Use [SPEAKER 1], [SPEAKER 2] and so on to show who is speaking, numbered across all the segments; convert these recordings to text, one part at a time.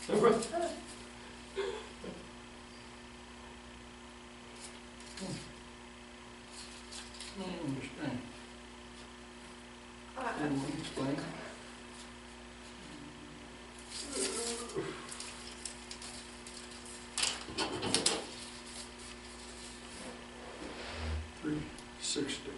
[SPEAKER 1] I don't understand. Can you explain? $360.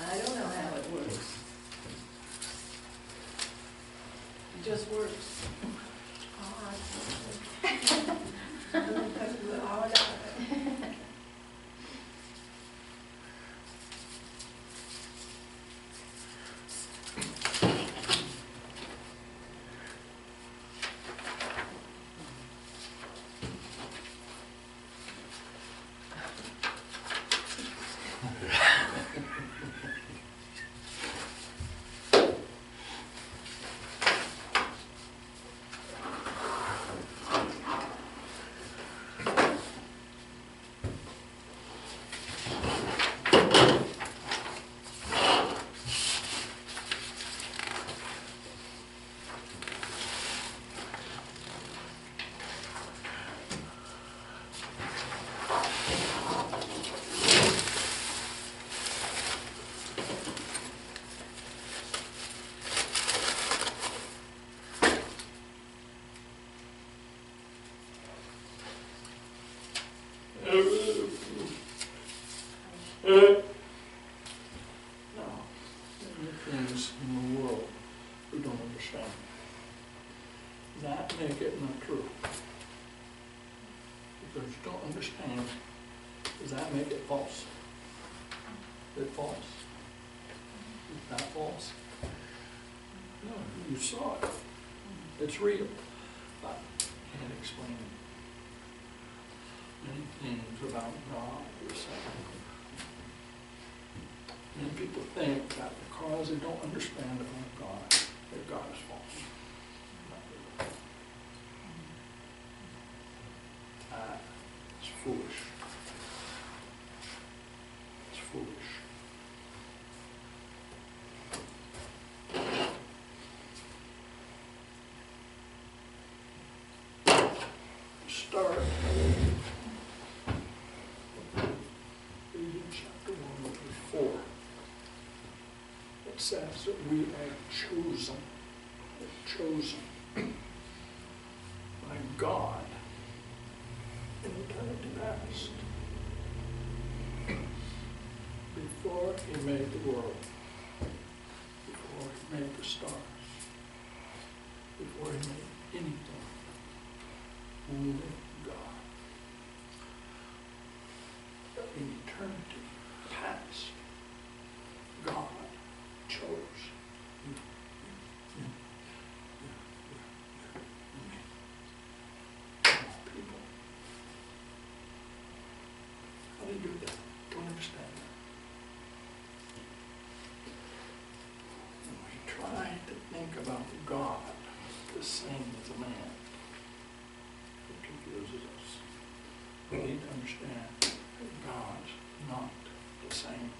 [SPEAKER 2] I don't know how it works. It just works.
[SPEAKER 1] Things in the world we don't understand. That make it not true. Because you don't understand, does that make it false? Is it false? Is that false? No, you saw it. It's real. But you can't explain it. Many things about God are saying. Many people think that because they don't understand about God, that God is false. It's foolish. It's foolish. Start reading chapter 1 verse 4. It says that we are chosen by God in eternity past. Before he made the world, before he made the stars, before he made anything, only God. In eternity past, God chose you. People. think about God the same as a man, it confuses us. We need to understand that God's not the same.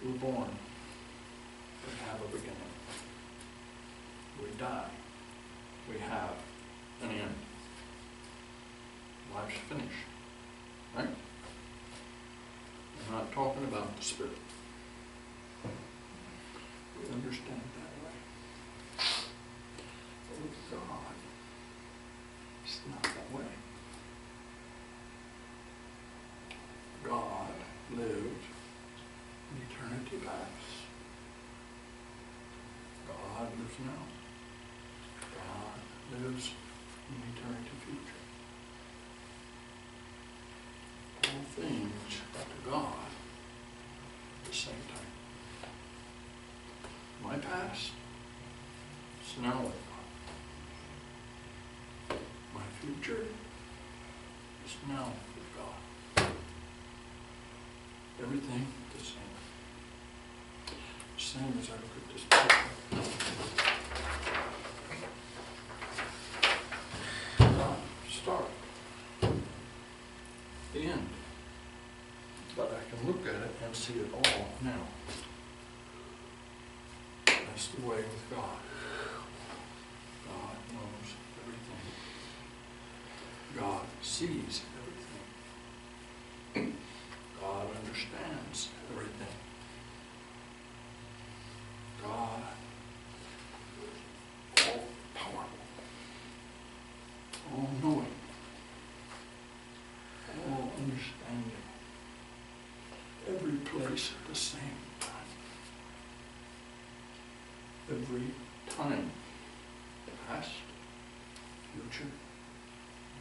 [SPEAKER 1] We're born, we have a beginning. We die, we have an end. Life's finished, right? I'm not talking about the spirit. We understand that way. But with God, it's not that way. God lived in eternity past. God lives now. God lives in eternity future. All things to God at the same time. My past is now with God. My future is now with God. Everything the same. Same as I look at this picture. Start. The end. But I can look at it and see it all now. That's the way with God. God knows everything. God sees everything. God understands everything. God is all powerful, all knowing, all understanding. Every place at the same time. Every time. Past, future,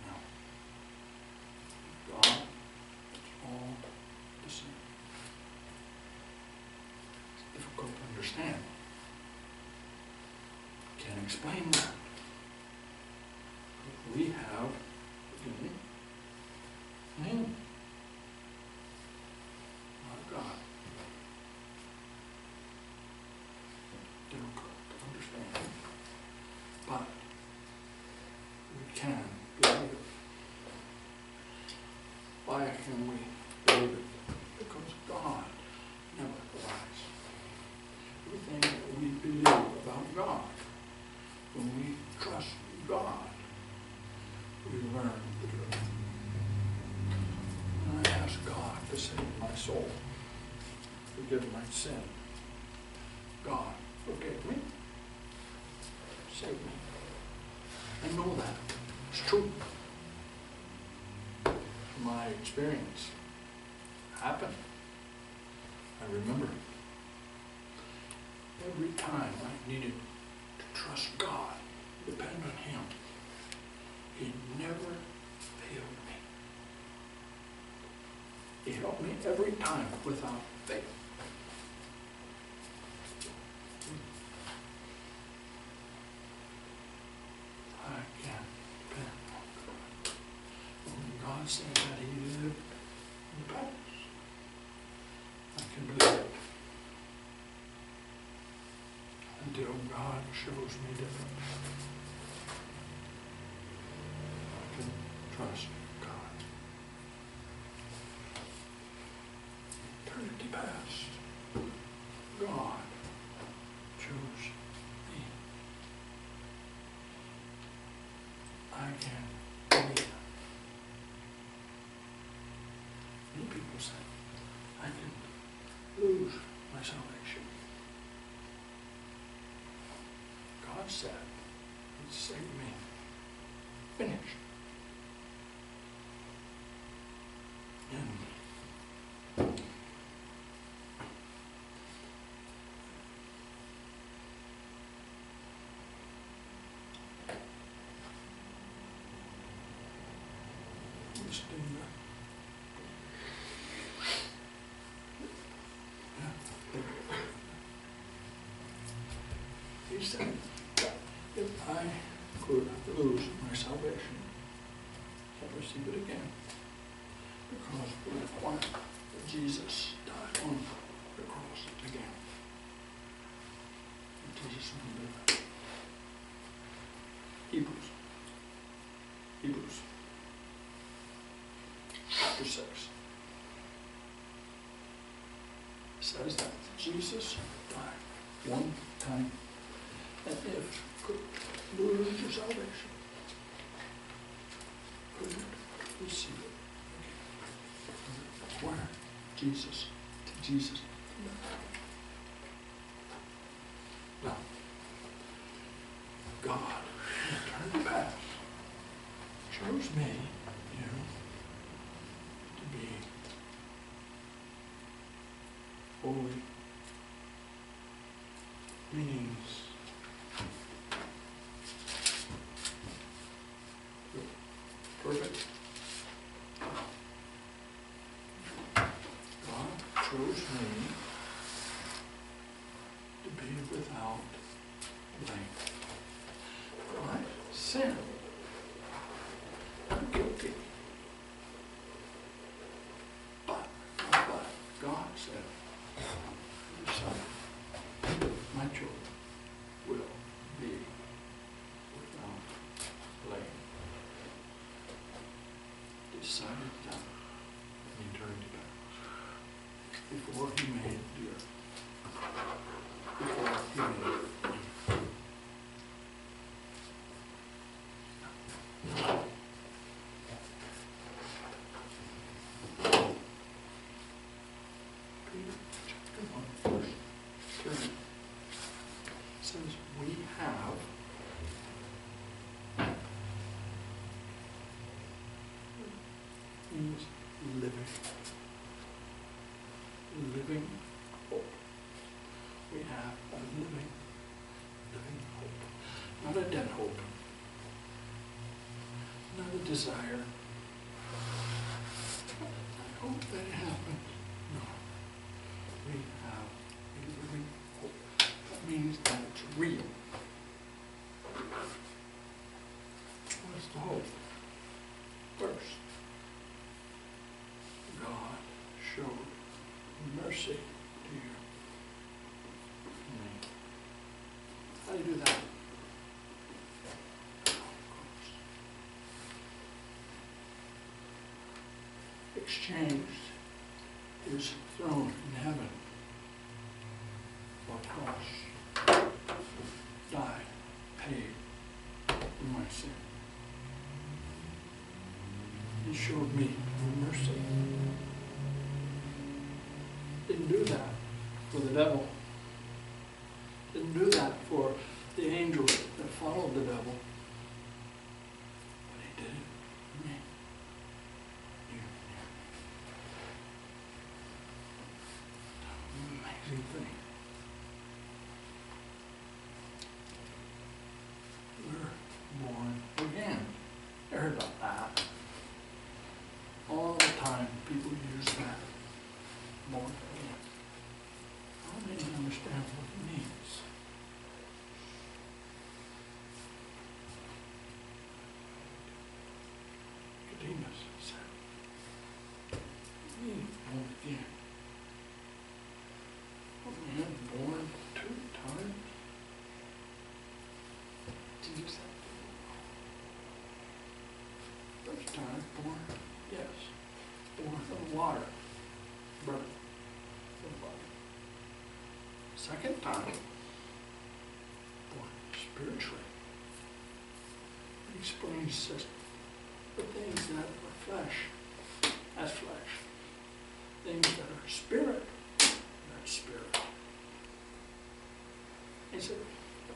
[SPEAKER 1] now. God, it's all the same. It's difficult to understand. Can't explain that. But we have beginning and end. God. Difficult to understand. But we can believe it. Why can we believe it? Because God never lies. Everything that we believe about God, when we trust God, we learn the truth. And I ask God to save my soul. Forgive my sin. God, forgive me. Save me. I know that. It's true. My experience happened. I remember. Every time I needed to trust God, depend on Him, He never failed me. He helped me every time without faith. I can't depend on God. When God said that He lived in the past, I can believe it. Until God shows me different, I can trust God. Eternity past, God chose me. I can believe it. Many people say, I can lose my salvation. God said, He saved me. Finished. And just do that. He said, if I could lose my salvation, I'll receive it again. Because we require that Jesus died on the cross again. Jesus' name, do that. Hebrews chapter 6 says that Jesus died one time, and if could lose your salvation, couldn't receive it. Okay. Where? Jesus. To Jesus. Now, God, in eternity past, chose me, you, to be holy means perfect. God chose me to be without blame. I sin. I'm guilty. But God said, your son, my children, will be without blame. He decided that in eternity past, before he made the earth, before he made Peter chapter 1, verse 10 says we have means living hope. We have a living hope, not a dead hope, not a desire. I hope that it happens. No, we have a living hope. That means that it's real. What's the hope? First, God showed mercy to you. How do you do that? Of course. Exchanged his throne in heaven for a cross. Died, paid for my sin. He showed me mercy. Didn't do that for the devil. Didn't do that for the angels that followed the devil. But he did it for me. You. Amazing thing. We're born again. I heard about that. All the time people use that. Born again. I don't really understand what it means. Nicodemus said, "Me born again. A man born 2 times?" Jesus said, "First time born, yes, born of water, birth of water. Second time, born spiritually." He explains, says, the things that are flesh, that's flesh. Things that are spirit, that's spirit. He said,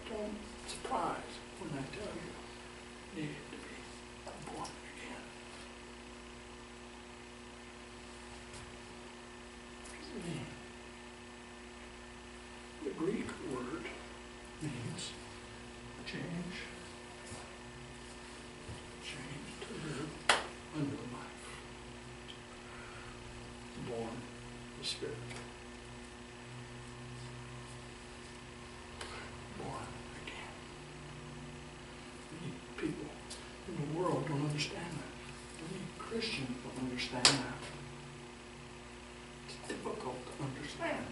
[SPEAKER 1] don't surprise when I tell you, you need to be born again. What does it mean? The Greek word means change to live a new life. Born of the Spirit. Born again. Many people in the world don't understand that. Many Christians don't understand that. It's difficult to understand.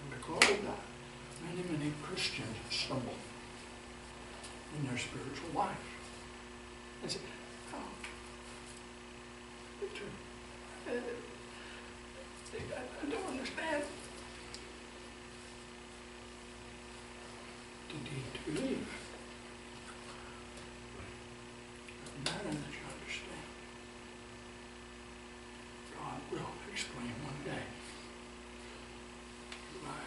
[SPEAKER 1] And because of that, many Christians stumble in their spiritual life. And say, oh, Victor, I don't understand. You need to believe. It doesn't matter that you understand. God will explain one day. By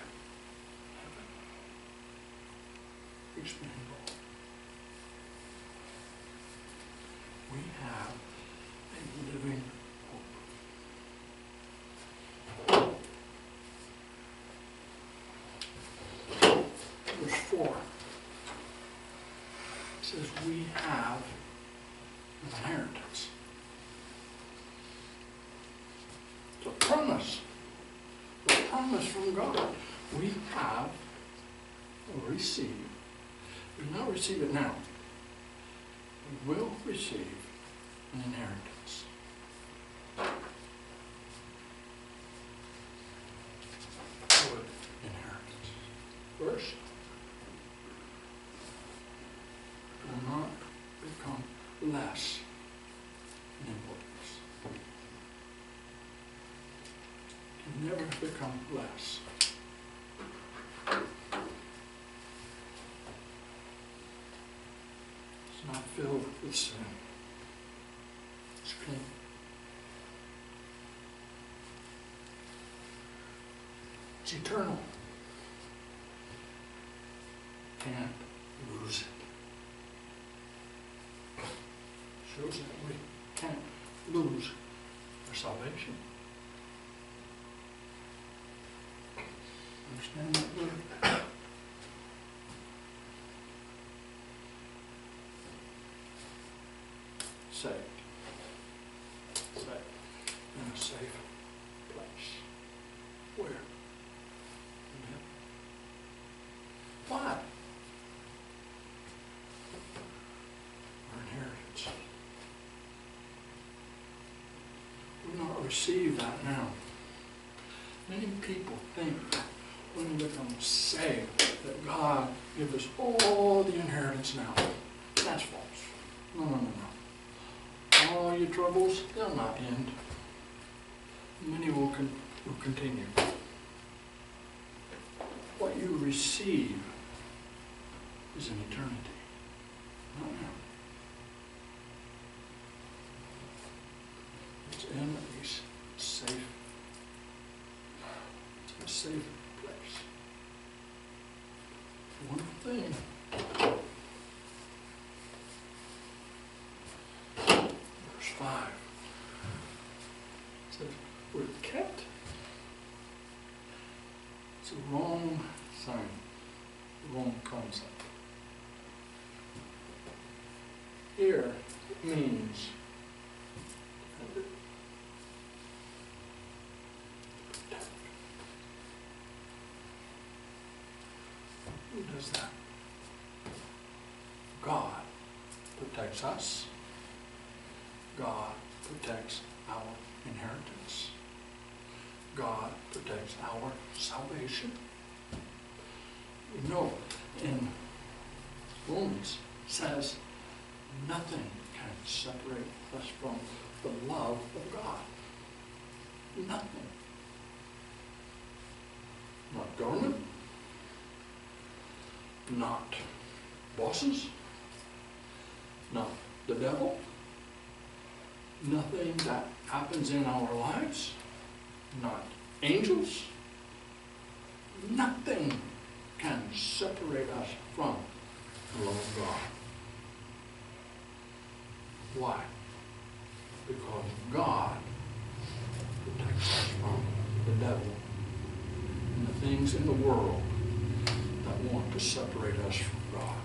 [SPEAKER 1] heaven. Explain all. We have a living hope. Verse 4 says we have an inheritance. It's a promise. A promise from God. We have received. We not receive it now. We will receive an inheritance. Word inheritance. First, will not become less in importance. Can never become less. It's not filled with sin. It's clean. It's eternal. Can't lose it. Shows that we can't lose our salvation. Understand that word? Saved. Saved. In a safe place. Where? In heaven. Why? Our inheritance. We not receive that now. Many people think that when we become saved, that God gives us all the inheritance now. That's false. No, no, no, no. All your troubles, they'll not end. Many will continue. What you receive is an eternity. Not now. It's in a safe, it's a safe place. One thing. Verse 5 says, we're kept. It's a wrong sign, wrong concept. Here means who does that? God protects us. God protects our inheritance. God protects our salvation. We know in Romans says nothing can separate us from the love of God. Nothing. Not government, not bosses, not the devil, nothing that happens in our lives, not angels, nothing can separate us from the love of God. Why? Because God protects us from the devil and the things in the world that want to separate us from God.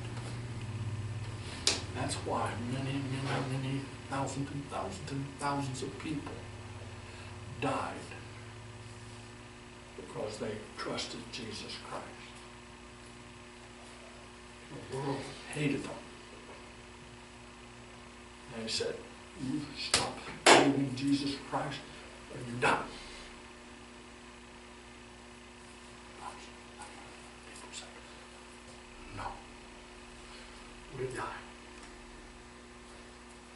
[SPEAKER 1] That's why many thousands and thousands and thousands of people died because they trusted Jesus Christ. The world hated them. And he said, you stop believing Jesus Christ or you die. People say, would die.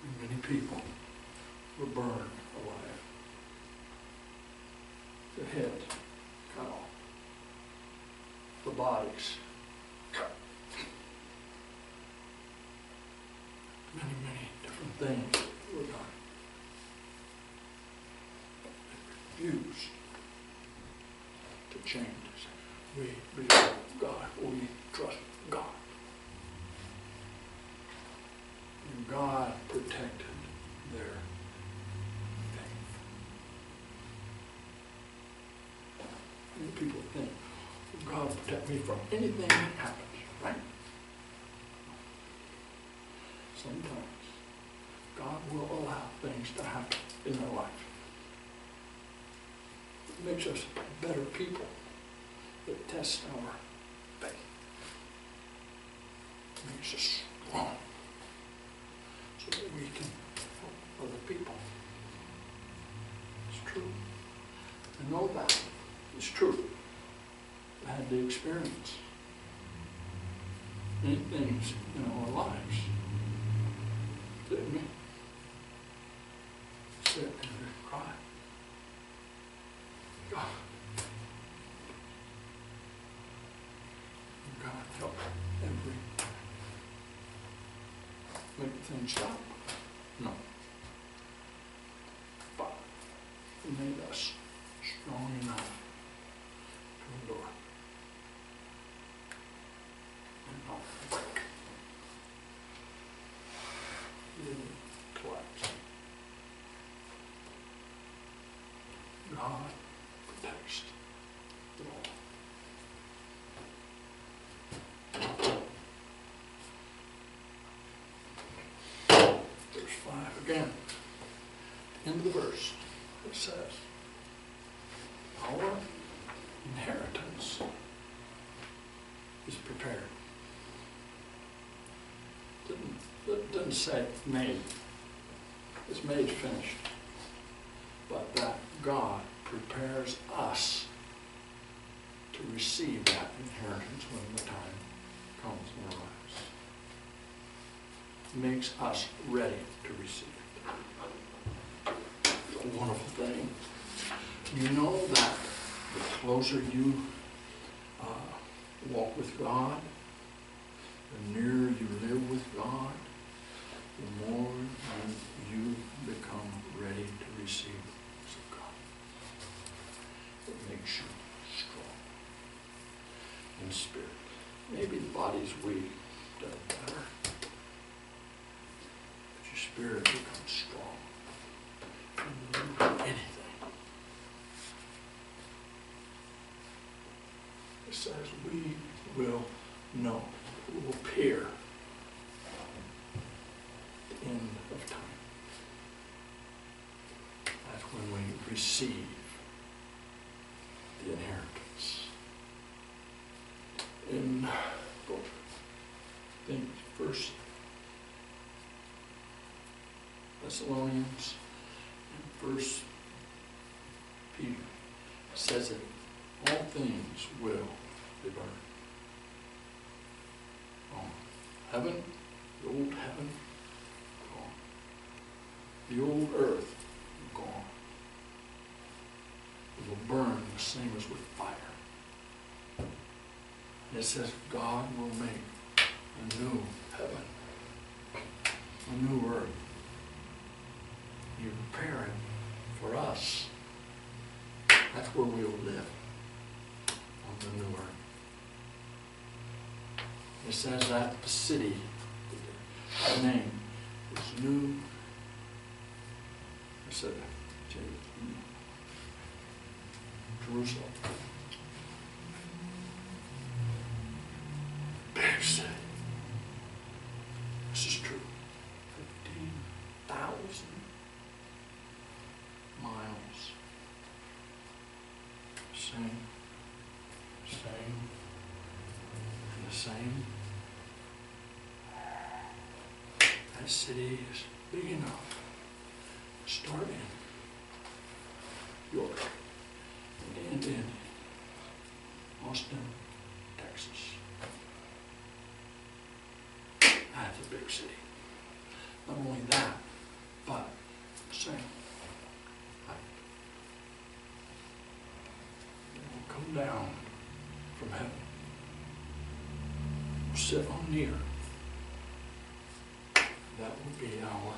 [SPEAKER 1] And many people were burned alive. The head cut off. The bodies cut. Many, many different things were done. They refused to change. We believe God. We trust God. And God protected their faith. Many people think, God will protect me from anything that happens, right? Sometimes God will allow things to happen in our life. It makes us better people. It tests our faith. It makes us strong so that we can help other people. It's true. I know that. It's true. I had the experience. Many things in our lives. Didn't we? Sit and cry. God. God help every time. Make things stop? No. But He made us strong enough to endure. And not break. He didn't collapse. God protects it all. Verse 5 again. End of the verse. It says, our inheritance is prepared. Didn't say made. It's made finished. But that God prepares us to receive that inheritance when the time comes in our lives. Makes us ready to receive it. It's a wonderful thing. You know that the closer you walk with God, the nearer you live with God, the more you become ready to receive of God. It makes you strong in spirit. Maybe the body's weak, doesn't matter. But your spirit becomes strong. You can do anything. It says we will know. We will appear at the end of time. That's when we receive the inheritance. In, I think, 1 Thessalonians and 1 Peter says that all things will be burned. Heaven, the old heaven, gone. The old earth, gone. It will burn the same as with fire. And it says God will make a new heaven, a new earth. You're preparing for us. That's where we'll live, on the new earth. It says that the city, the name is New. I said Jerusalem. Big city. This is true. 15,000 miles. Same. And the same. That city is big enough. Start in York and end in Austin, Texas. as a big city. Not only that, but same height. They will come down from heaven, sit on the earth. That will be our home.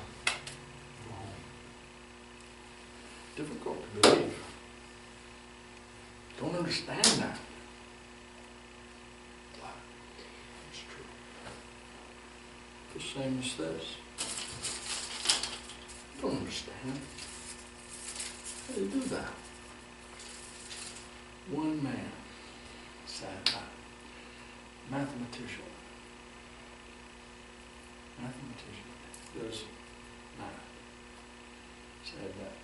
[SPEAKER 1] Difficult to believe. Don't understand that. But it's true. The same as this. Don't understand. How do you do that? One man said that. Mathematician does math. Said that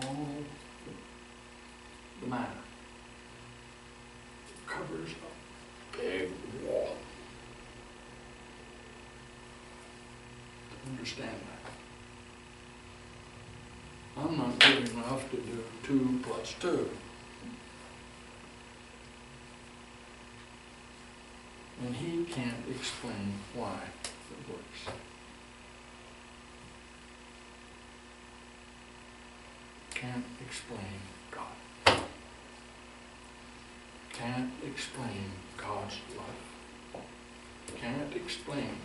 [SPEAKER 1] all the matter covers a big wall. To understand that. I'm not good enough to do 2 plus 2. And he can't explain why it works. Can't explain God. Can't explain God's love. Can't explain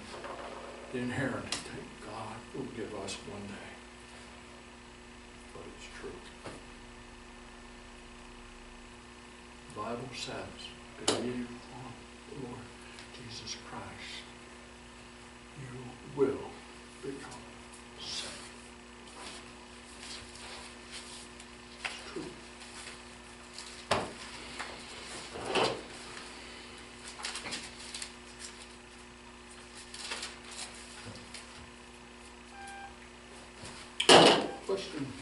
[SPEAKER 1] the inheritance that God will give us one day. But it's true. The Bible says, believe on the Lord Jesus Christ, you will become saved. It's true. Questions?